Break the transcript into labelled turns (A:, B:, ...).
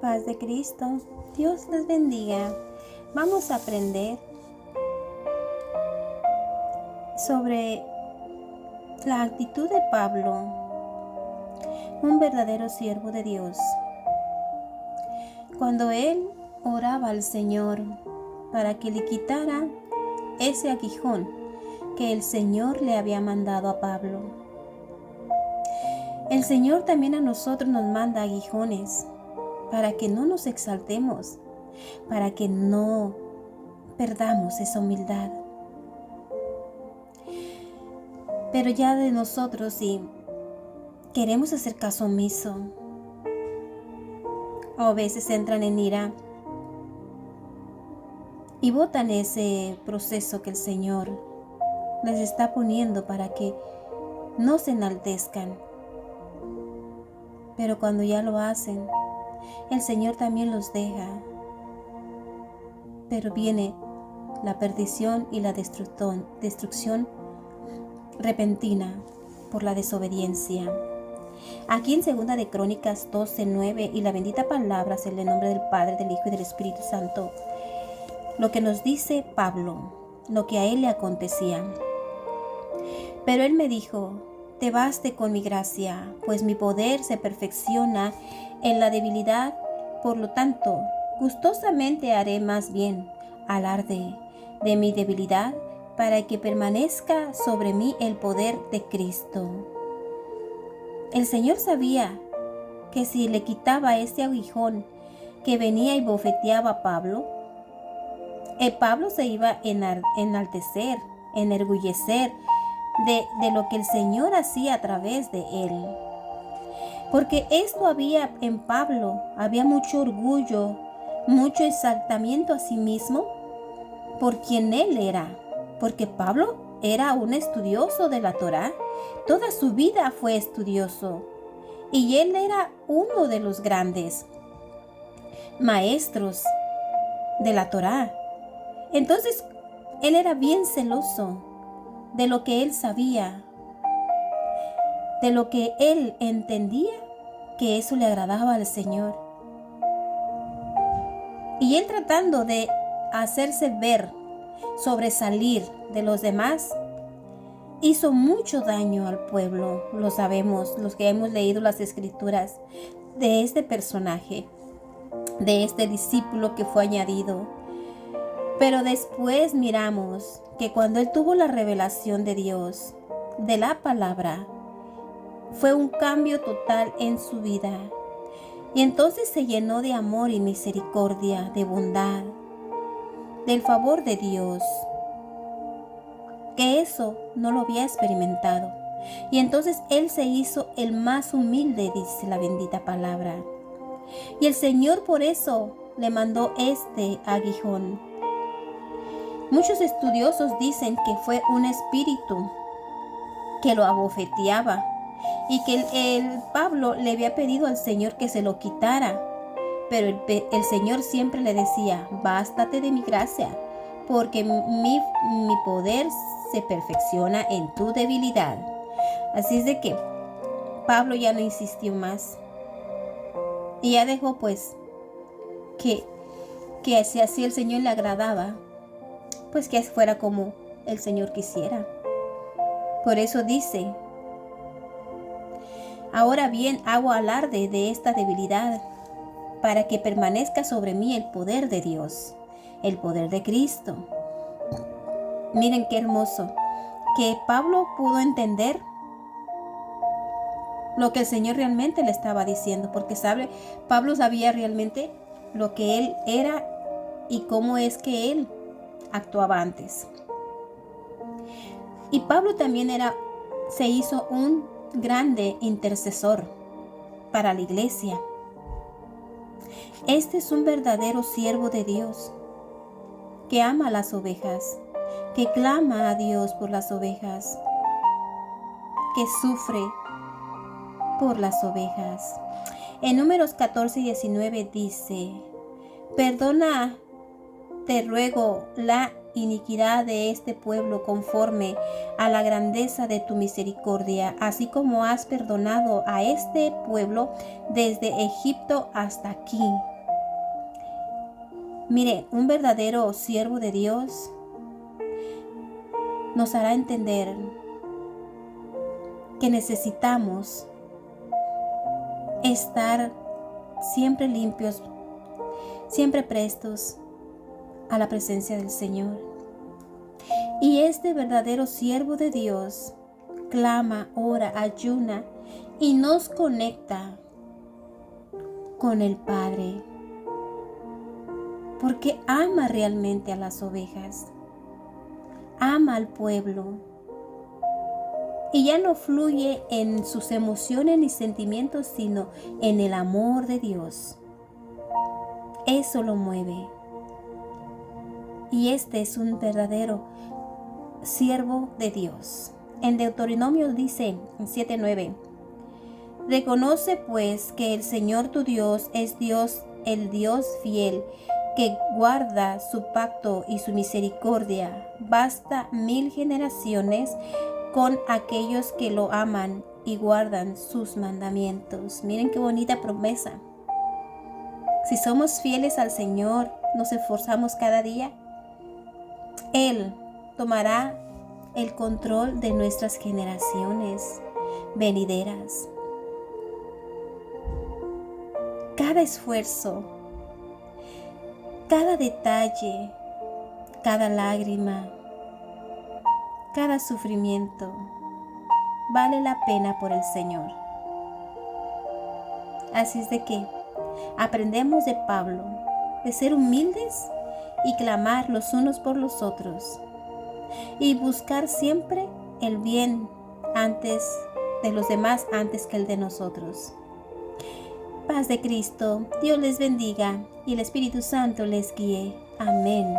A: Paz de Cristo, Dios les bendiga. Vamos a aprender sobre la actitud de Pablo, un verdadero siervo de Dios. Cuando él oraba al Señor para que le quitara ese aguijón que el Señor le había mandado a Pablo. El Señor también a nosotros nos manda aguijones para que no nos exaltemos, para que no perdamos esa humildad. Pero ya de nosotros, si queremos hacer caso omiso, o a veces entran en ira y botan ese proceso que el Señor les está poniendo para que no se enaltezcan. Pero cuando ya lo hacen, el Señor también los deja. Pero viene la perdición y la destrucción repentina por la desobediencia. Aquí en 2 de Crónicas 12:9, y la bendita palabra es en el nombre del Padre, del Hijo y del Espíritu Santo, lo que nos dice Pablo, lo que a él le acontecía. Pero él me dijo: te baste con mi gracia, pues mi poder se perfecciona en la debilidad. Por lo tanto, gustosamente haré más bien alarde de mi debilidad, para que permanezca sobre mí el poder de Cristo. El Señor sabía que si le quitaba este aguijón que venía y bofeteaba a Pablo, Pablo se iba a enaltecer, enorgullecer de lo que el Señor hacía a través de él. Porque esto había en Pablo, había mucho orgullo, mucho exaltamiento a sí mismo por quien él era. Porque Pablo era un estudioso de la Torá, toda su vida fue estudioso. Y él era uno de los grandes maestros de la Torá. Entonces, él era bien celoso de lo que él sabía, de lo que él entendía que eso le agradaba al Señor. Y él, tratando de hacerse ver, sobresalir de los demás, hizo mucho daño al pueblo. Lo sabemos, los que hemos leído las escrituras, de este personaje, de este discípulo que fue añadido. Pero después miramos que cuando él tuvo la revelación de Dios, de la palabra, fue un cambio total en su vida. Y entonces se llenó de amor y misericordia, de bondad, del favor de Dios, que eso no lo había experimentado. Y entonces él se hizo el más humilde, dice la bendita palabra. Y el Señor por eso le mandó este aguijón. Muchos estudiosos dicen que fue un espíritu que lo abofeteaba y que el Pablo le había pedido al Señor que se lo quitara. Pero el Señor siempre le decía: bástate de mi gracia, porque mi poder se perfecciona en tu debilidad. Así es de que Pablo ya no insistió más. Y ya dejó pues que si así el Señor le agradaba, pues que fuera como el Señor quisiera. Por eso dice: ahora bien hago alarde de esta debilidad, para que permanezca sobre mí el poder de Dios, el poder de Cristo. Miren qué hermoso, que Pablo pudo entender lo que el Señor realmente le estaba diciendo, porque Pablo sabía realmente lo que él era y cómo es que él actuaba antes. Y Pablo también se hizo un grande intercesor para la iglesia. Este es un verdadero siervo de Dios, que ama a las ovejas, que clama a Dios por las ovejas, que sufre por las ovejas. En Números 14:19 dice: perdona, te ruego, la iniquidad de este pueblo conforme a la grandeza de tu misericordia, así como has perdonado a este pueblo desde Egipto hasta aquí. Mire, un verdadero siervo de Dios nos hará entender que necesitamos estar siempre limpios, siempre prestos a la presencia del Señor. Y este verdadero siervo de Dios clama, ora, ayuna y nos conecta con el Padre, porque ama realmente a las ovejas, ama al pueblo, y ya no fluye en sus emociones ni sentimientos, sino en el amor de Dios. Eso lo mueve. Y este es un verdadero siervo de Dios. En Deuteronomio dice, en 7:9, reconoce pues que el Señor tu Dios es Dios, el Dios fiel, que guarda su pacto y su misericordia. Basta 1000 generaciones con aquellos que lo aman y guardan sus mandamientos. Miren qué bonita promesa. Si somos fieles al Señor, nos esforzamos cada día, Él tomará el control de nuestras generaciones venideras. Cada esfuerzo, cada detalle, cada lágrima, cada sufrimiento vale la pena por el Señor. Así es de que aprendemos de Pablo de ser humildes y clamar los unos por los otros y buscar siempre el bien antes de los demás, antes que el de nosotros. Paz de Cristo, Dios les bendiga y el Espíritu Santo les guíe. Amén.